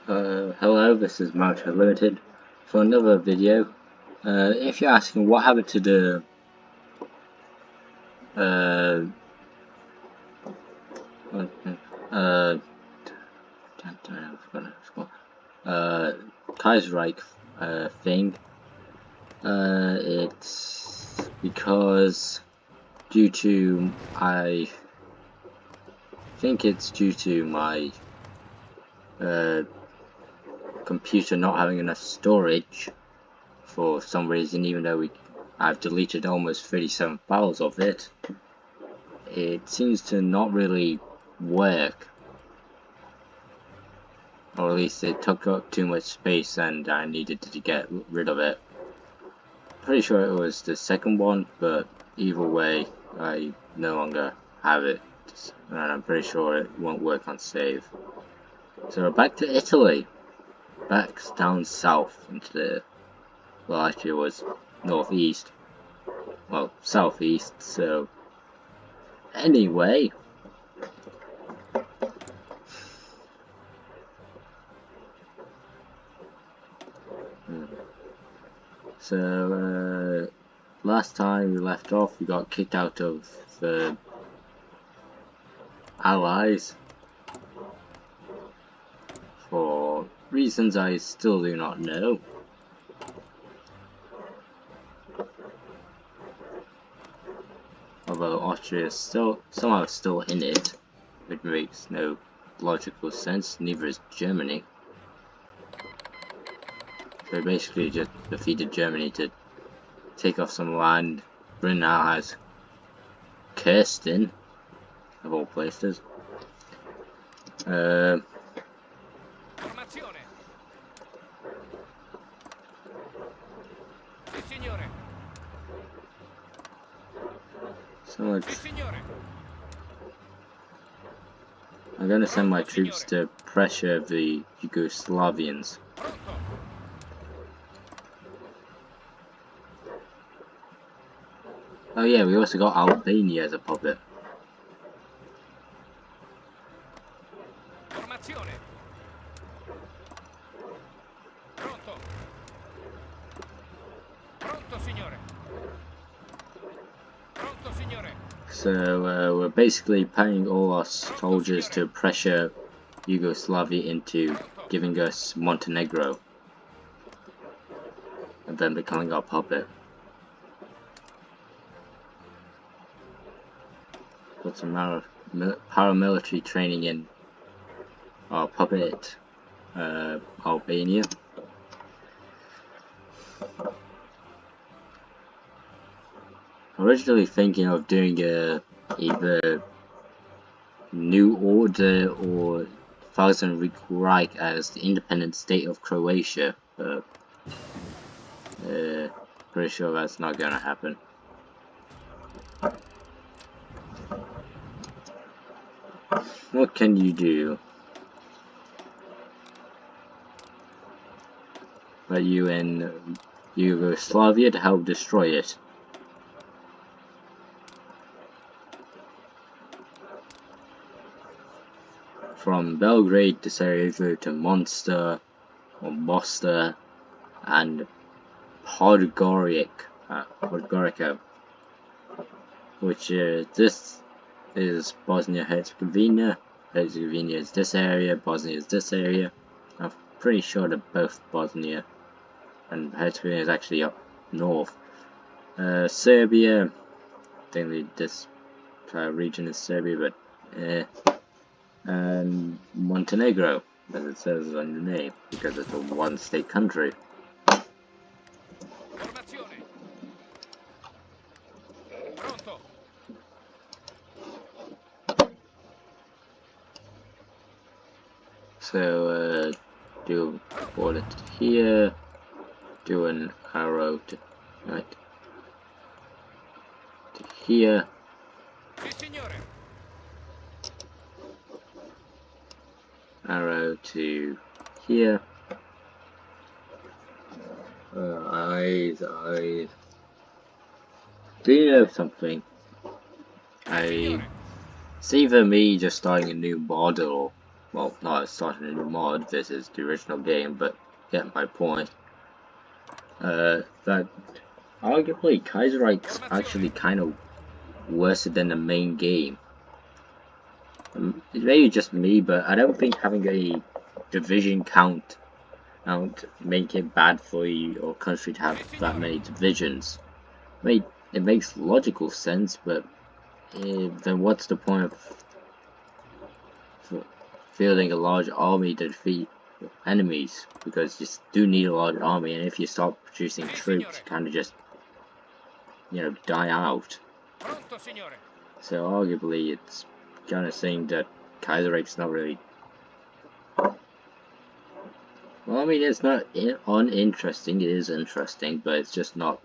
Hello, this is Mountain Limited for another video. If you're asking what happened to the Kaiserreich thing, it's because I think it's due to my computer not having enough storage for some reason, even though I've deleted almost 37 files of it. It seems to not really work, or at least it took up too much space and I needed to get rid of it. Pretty sure it was the second one, but either way I no longer have it, and I'm pretty sure it won't work on save. So back to Italy, back down south into the, well, actually it was northeast, well, southeast. So anyway, so last time we left off, we got kicked out of the Allies for reasons I still do not know. Although Austria is somehow still in it, which makes no logical sense, neither is Germany. So basically just defeated Germany to take off some land. Britain now has Kirsten, of all places. So I'm going to send my troops to pressure the Yugoslavians. Oh yeah, we also got Albania as a puppet. So we're basically paying all our soldiers to pressure Yugoslavia into giving us Montenegro and then becoming our puppet. Got some paramilitary training in our puppet Albania. Originally thinking of doing either New Order or Thousand Reich as the independent state of Croatia, but pretty sure that's not gonna happen. What can you do? Let you in Yugoslavia to help destroy it. From Belgrade to Sarajevo to Mostar and Podgorica, which this is Bosnia-Herzegovina. Herzegovina is this area, Bosnia is this area. I'm pretty sure they're both Bosnia, and Herzegovina is actually up north. Serbia, I think this region is Serbia, but and Montenegro, as it says on the name, because it's a one-state country. So do bullet here, do an arrow to here. Arrow to here. Eyes. Do you know something? It's either me just starting a new mod, or well, not starting a new mod, this is the original game, but get my point. That arguably Kaiserreich's actually kind of worse than the main game. It's maybe just me, but I don't think having a division count make it bad for your country to have that many divisions. I mean, it makes logical sense, but then what's the point of fielding a large army to defeat enemies? Because you do need a large army, and if you stop producing troops, you kind of just, die out. So arguably, it's kind of saying that Kaiserreich's not really. Well, I mean, it's not uninteresting. It is interesting, but it's just not.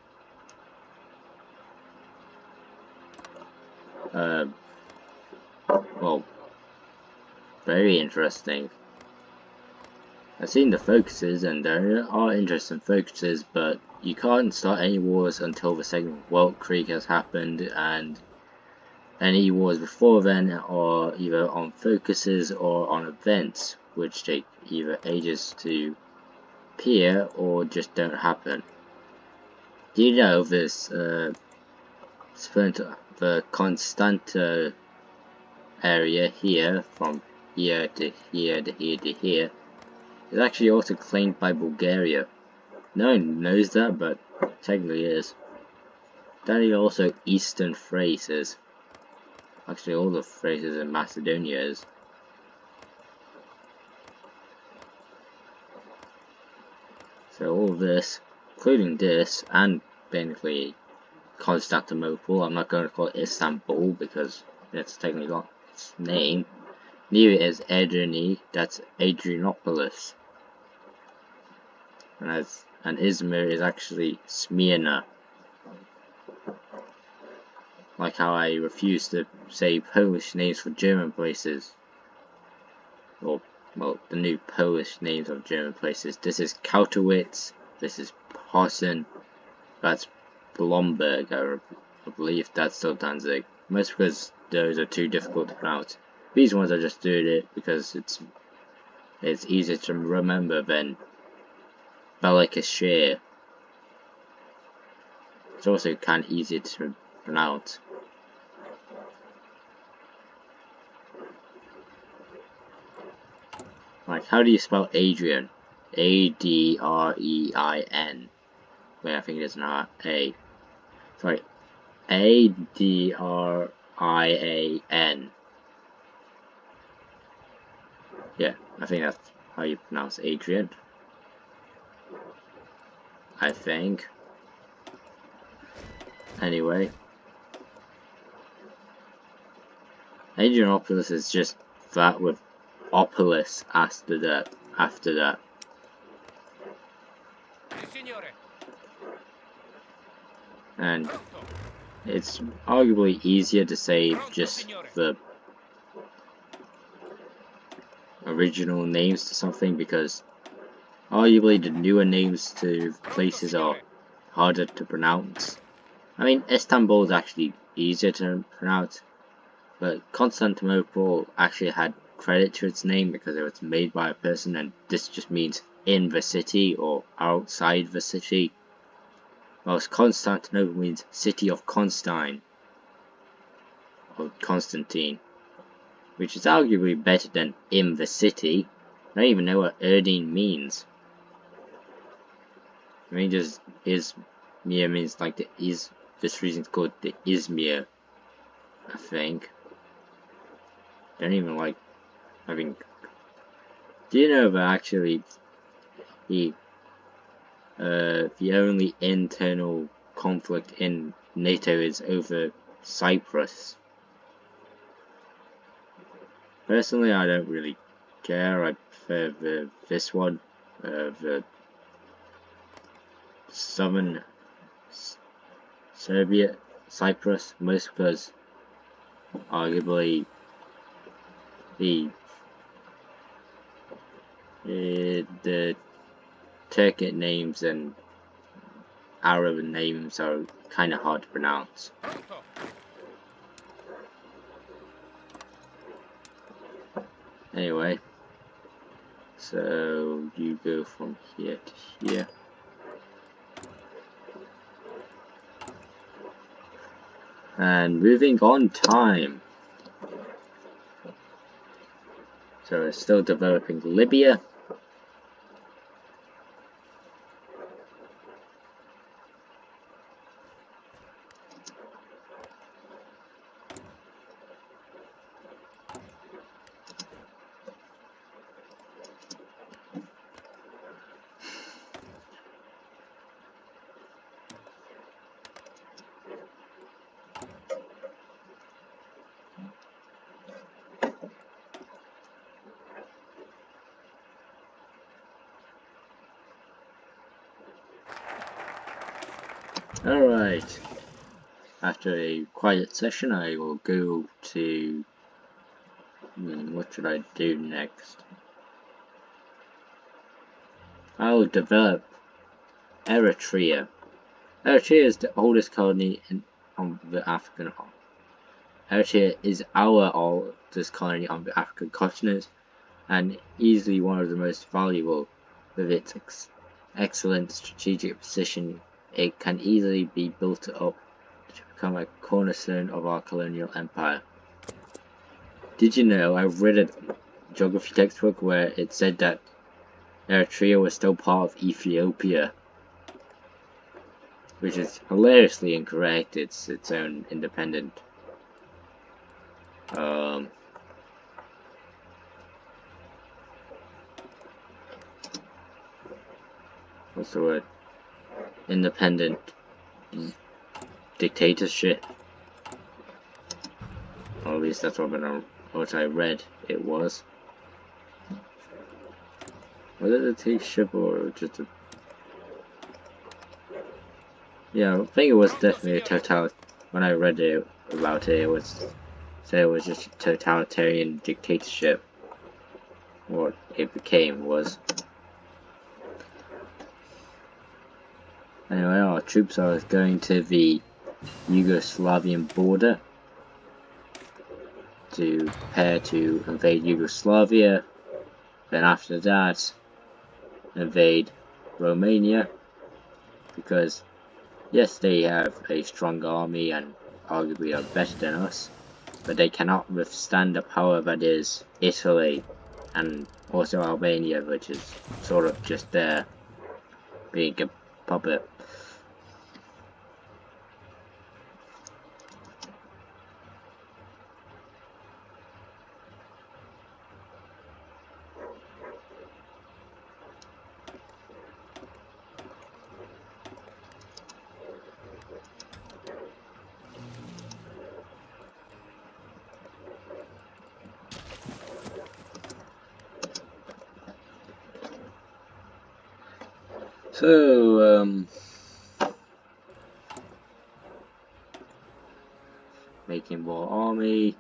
Well, very interesting. I've seen the focuses, and there are interesting focuses, but you can't start any wars until the Second World Krieg has happened, and any wars before then are either on focuses or on events, which take either ages to appear or just don't happen. Do you know this the Constanta area here, from here to here to here to here, is actually also claimed by Bulgaria? No one knows that, but technically it is. That is also Eastern Thraces. Actually, all the Thraces in Macedonia is. So all this, including this, and basically Constantinople, I'm not going to call it Istanbul because that's technically not its name. Near it is Edreni, that's Adrianopolis. And Izmir is actually Smyrna. Like how I refuse to say Polish names for German places. Or, well, the new Polish names of German places. This is Kautowitz, this is Posen, that's Blomberg, I believe that's still Danzig. Most because those are too difficult to pronounce. These ones I just doing it because it's easier to remember than Balikashir. It's also kind of easier to pronounce. Like, how do you spell Adrian? A-D-R-E-I-N. Wait, I think it is an A. Sorry. A-D-R-I-A-N. Yeah, I think that's how you pronounce Adrian. I think. Anyway. Adrianopolis is just that with Opolis after that. And it's arguably easier to save just the original names to something, because arguably the newer names to places are harder to pronounce. I mean, Istanbul is actually easier to pronounce, but Constantinople actually had credit to its name because it was made by a person, and this just means in the city or outside the city. Whilst Constantinople means city of Constantine, or Constantine, which is arguably better than in the city. I don't even know what Erdene means. I mean, just Izmir means like the is. This reason it's called the Izmir, I think. Don't even like having. Do you know that actually the only internal conflict in NATO is over Cyprus? Personally, I don't really care. I prefer this one, the southern Serbia, Cyprus, most because arguably the Turkic names and Arab names are kind of hard to pronounce. Anyway, So you go from here to here. And moving on time. So it's still developing Libya. Alright, after a quiet session I will go to, what should I do next? I will develop Eritrea. Eritrea is the oldest colony on the African continent. Eritrea is our oldest colony on the African continent and easily one of the most valuable. With its excellent strategic position, it can easily be built up to become a cornerstone of our colonial empire. Did you know, I read a geography textbook where it said that Eritrea was still part of Ethiopia, which is hilariously incorrect. It's its own independent what's the word? Independent dictatorship. Or at least that's what I read it was. Was it a dictatorship or just a... Yeah, I think it was definitely a totalitarian. When I read it about it, it was just a totalitarian dictatorship. What it became was. Anyway, our troops are going to the Yugoslavian border to prepare to invade Yugoslavia. Then after that, invade Romania, because yes, they have a strong army and arguably are better than us, but they cannot withstand the power that is Italy and also Albania, which is sort of just there being a puppet. So, making more army,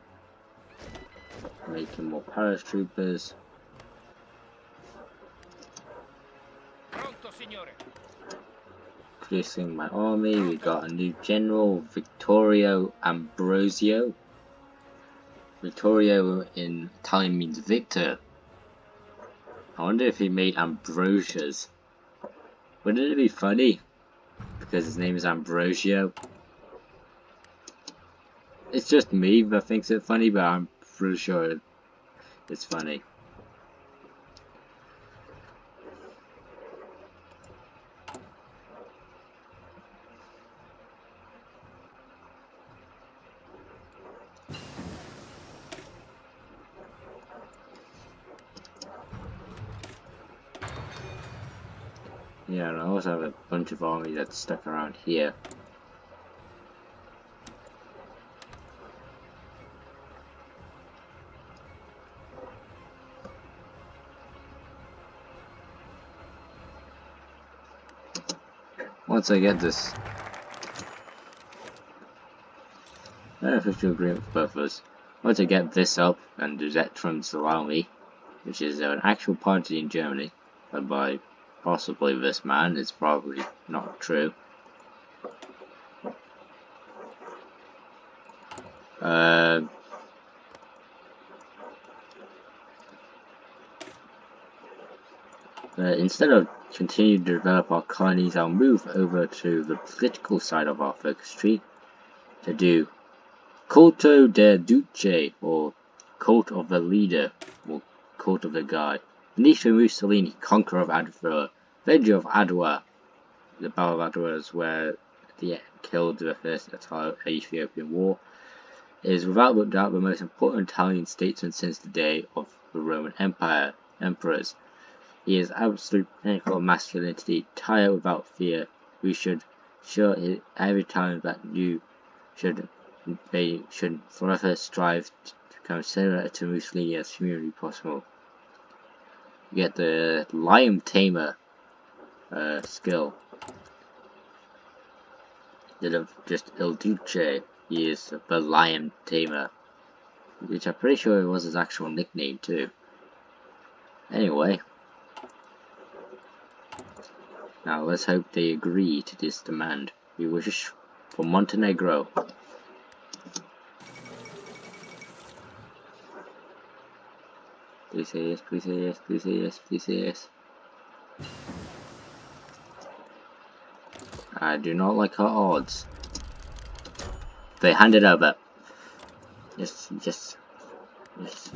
making more paratroopers. Producing my army. We got a new general, Vittorio Ambrosio. Vittorio in Italian means victor. I wonder if he made Ambrosias. Wouldn't it be funny? Because his name is Ambrosio. It's just me that thinks it funny, but I'm pretty sure it's funny. Yeah, and I also have a bunch of army that's stuck around here. Once I get this official agreement with both of us, once I get this up and the Zetrons allow me, which is an actual party in Germany, led by possibly this man, it's probably not true. Instead of continuing to develop our colonies, I'll move over to the political side of our focus tree to do Culto del Duce, or Cult of the Leader, or Cult of the God. Benito Mussolini, conqueror of Adwa, Avenger of Adwa. The Battle of Adwa is where they killed the first Ethiopian War. Is without doubt the most important Italian statesman since the day of the Roman Empire emperors. He is absolute pinnacle of masculinity, tire without fear. We should show every time that you they should forever strive to become similar to Mussolini as humanly possible. You get the Lion Tamer skill. Instead of just Il Duce, he is the Lion Tamer, which I'm pretty sure it was his actual nickname too. Anyway, now let's hope they agree to this demand. We wish for Montenegro. Please say yes, please say yes, please say yes, please say yes. I do not like our odds. They hand it over. Yes, yes, yes.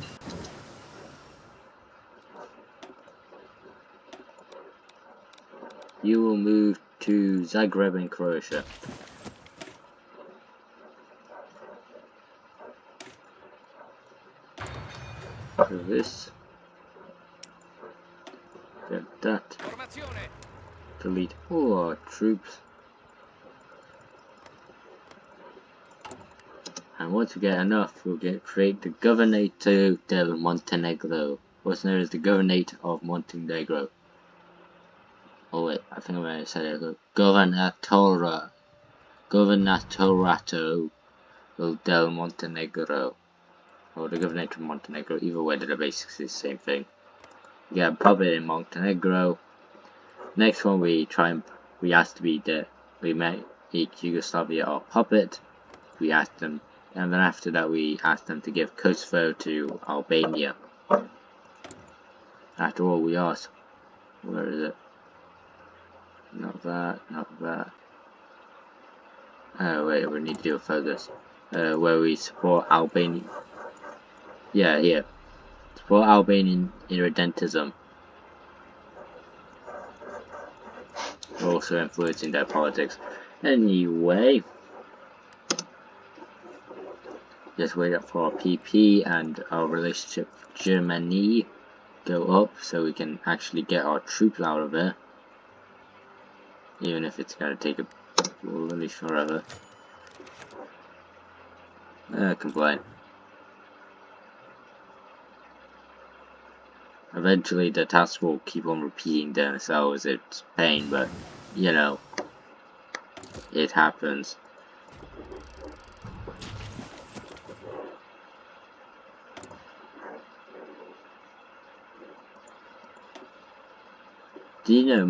You will move to Zagreb in Croatia. Do this. Get that. Delete all our troops. And once we get enough, we'll create the Governato del Montenegro, what's known as the Governorate of Montenegro. Oh wait, I think I might have said it. Governatorato del Montenegro, or the Governorate of Montenegro. Either way, they're basically the same thing. We get a puppet in Montenegro. Next one, we asked to be we make Yugoslavia our puppet. We asked them, and then after that, we asked them to give Kosovo to Albania. After all, we asked, where is it? Not that, not that. Oh wait, we need to do a focus. Where we support Albania. Yeah, here. Support Albanian irredentism. Also influencing their politics. Anyway, just wait up for our PP and our relationship with Germany go up so we can actually get our troops out of there. Even if it's gonna take a really forever. Complain. Eventually the tasks will keep on repeating themselves. It's pain, but you know, it happens. Do you know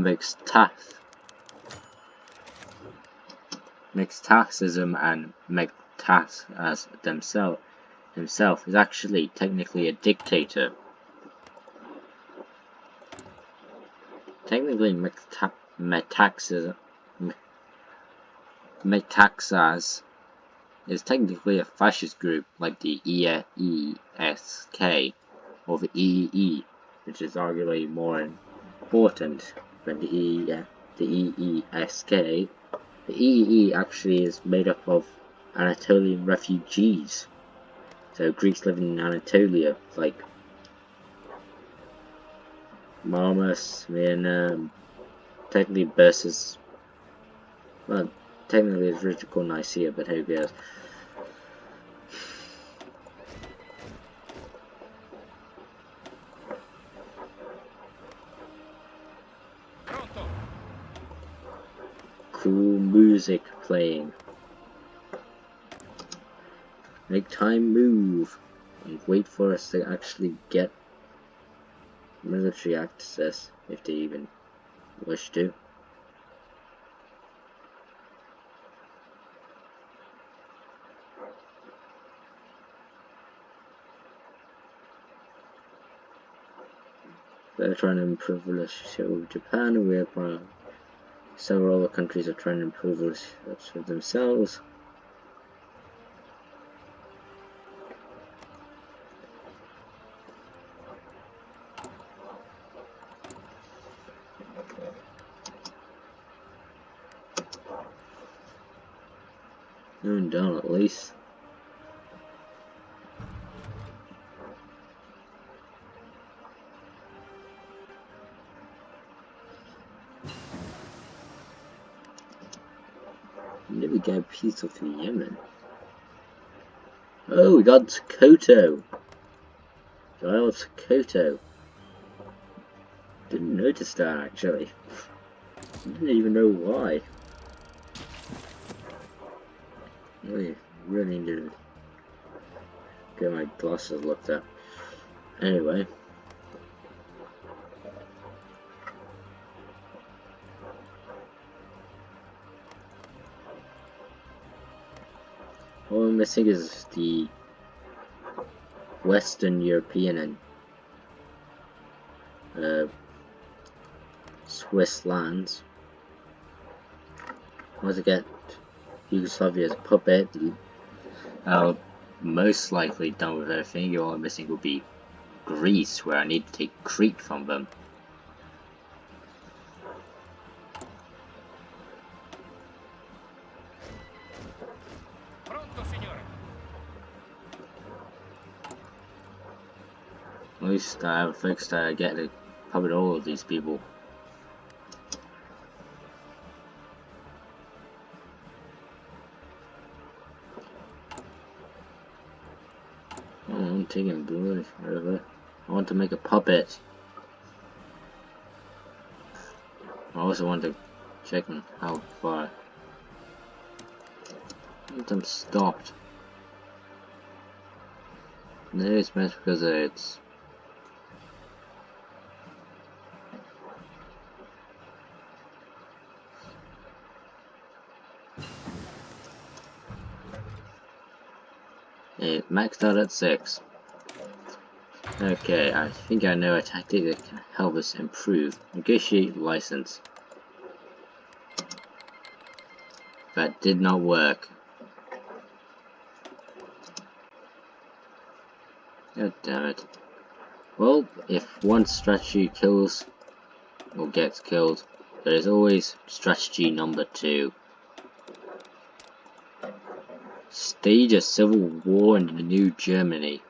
Mextasism and Mextas as himself is actually technically a dictator. Technically, Metaxas is technically a fascist group like the EESK or the EEE, which is arguably more important than the EESK. The EEE actually is made up of Anatolian refugees, so Greeks living in Anatolia, like Marmus, Smyrna, technically versus, well, technically it's originally called Nicaea, but who cares? Cool music playing. Make time move and wait for us to actually get military access, if they even wish to. They're trying to improve the relationship with Japan, whereby several other countries are trying to improve relationships with themselves. Going down at least. Never get a piece of Yemen. Oh, we got Sokoto. The Isle of Sokoto. Didn't notice that actually. Didn't even know why. Really need to get my glasses looked at. Anyway. All I'm missing is the Western European and Swiss lands. Once I get Yugoslavia as a puppet, I'll most likely done with everything. All I'm missing will be Greece, where I need to take Crete from them. At least I have fixed I get to puppet all of these people. Oh, I'm taking blue, whatever. I want to make a puppet. I also want to check on how far. I'm stopped. Maybe it's best because it's. It maxed out at 6. Okay, I think I know a tactic that can help us improve. Negotiate license. That did not work. God damn it. Well, if one strategy kills or gets killed, there is always strategy number 2. Stage a civil war in the new Germany.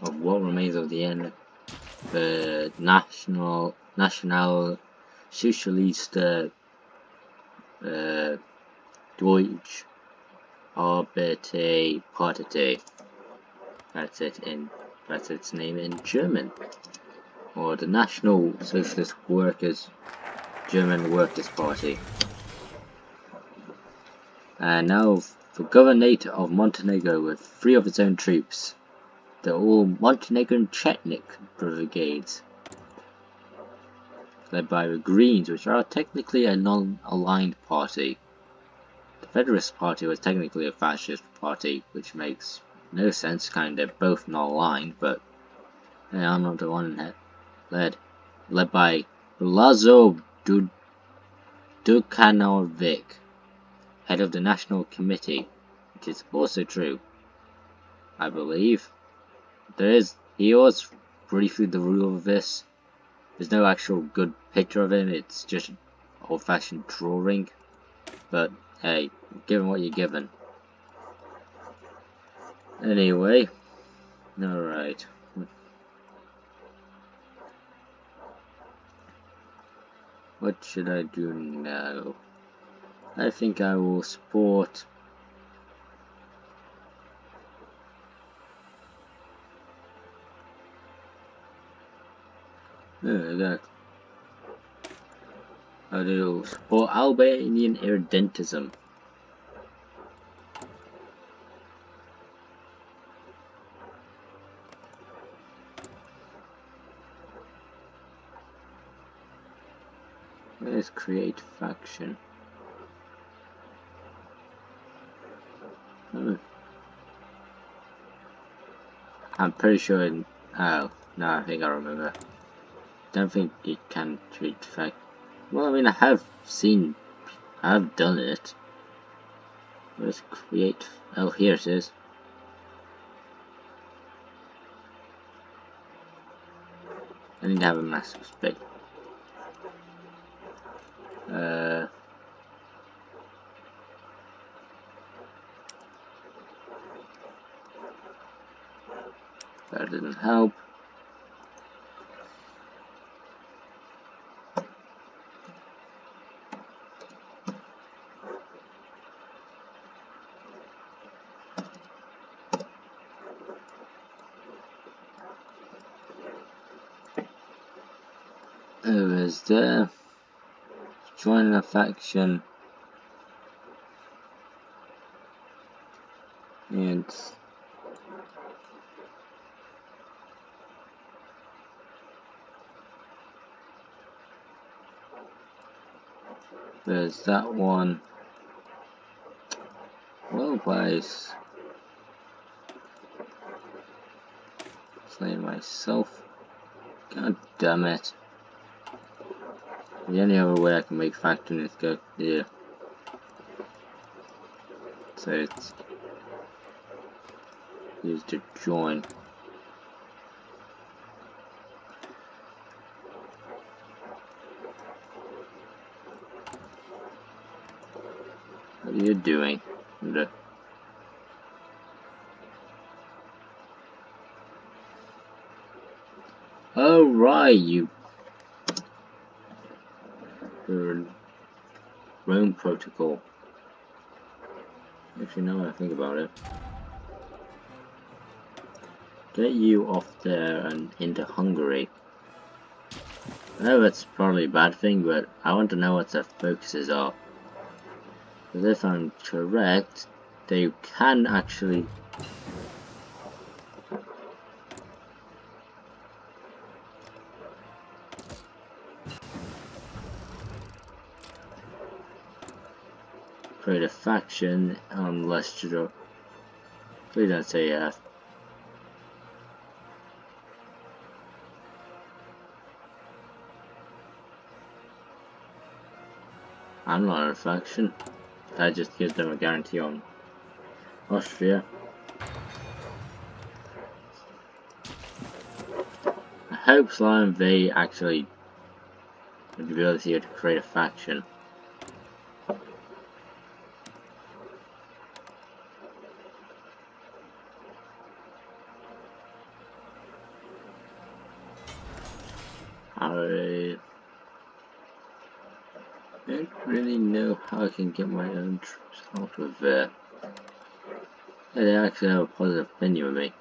Of what remains of the end, the National Socialist Deutsche Arbeiter Partei. That's its name in German. Or the National Socialist Workers German Workers' Party. And now the Governorate of Montenegro with 3 of its own troops. They're all Montenegrin Chetnik brigades, led by the Greens, which are technically a non-aligned party. The Federalist Party was technically a fascist party, which makes no sense, kind of both non-aligned, but yeah, I'm not the one led by Lazo Dukanovic, head of the National Committee, which is also true, I believe. He was briefly the ruler of this. There's no actual good picture of him, it's just an old-fashioned drawing. But hey, given what you're given. Anyway, alright. What should I do now? I think I will support. I do support Albanian irredentism. Let's create faction. I'm pretty sure oh, no, I think I remember. Don't think it can treat fact. Well, I mean, I have done it. Let's create. Oh, here it is. I need to have a massive space. That didn't help. Is there? Join a faction. And there's that one. Well, guys, slay myself. God damn it. The only other way I can make faction is go there. So it's used to join. What are you doing? Oh right, you Rome Protocol. Actually, now that I think about it, get you off there and into Hungary. I know that's probably a bad thing, but I want to know what their focuses are. Because if I'm correct, they can actually create a faction unless you don't. Please don't say yes. I'm not a faction. That just gives them a guarantee on Austria. I hope Slime V actually have the ability to create a faction. I don't really know how I can get my own troops out of there. Yeah, they actually have a positive opinion of me.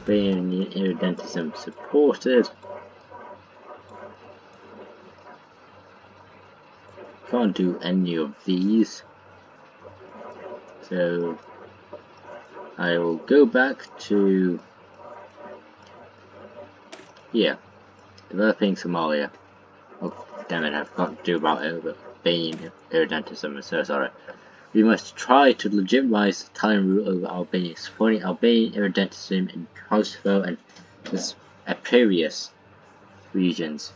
Being irredentism supported. Can't do any of these. So I will go back to here, developing Somalia. Oh damn it, I forgot to do about Albanian irredentism, I'm so sorry. We must try to legitimize the Italian rule over Albania, supporting Albanian irredentism in Kosovo and the Epirus regions.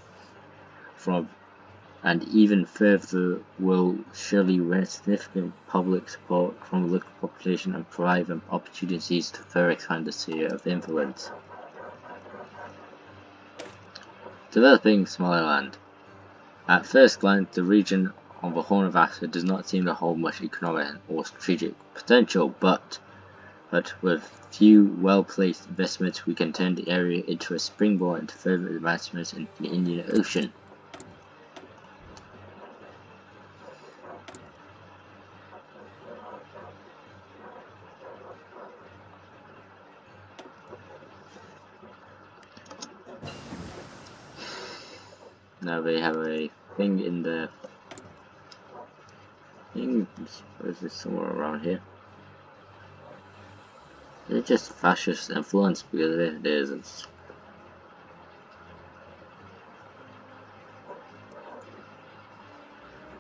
And even further will surely win significant public support from the local population and provide them opportunities to further expand the sphere of influence. Developing Somaliland. At first glance, the region on the Horn of Africa does not seem to hold much economic or strategic potential, but with few well-placed investments we can turn the area into a springboard into further advancements in the Indian Ocean. Now they have a thing in there. think it's somewhere around here. It's just fascist influence because it is. It's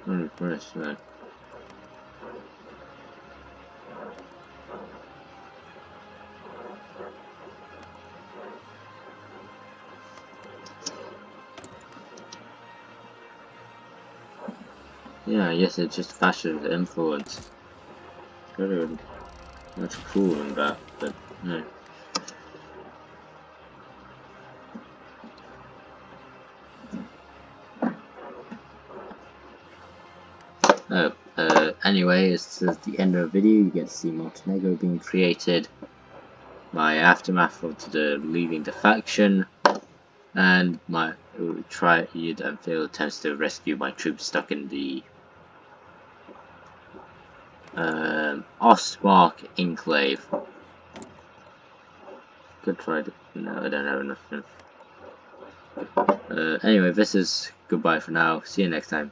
impressive. Yeah, yes, it's just fascist influence. It's very much cooler than that, but no. Anyway, this is the end of the video. You get to see Montenegro being created, my aftermath of the leaving the faction, and my tried and failed attempts to rescue my troops stuck in the Ostmark enclave. Good try. No, I don't have enough. Anyway, this is goodbye for now. See you next time.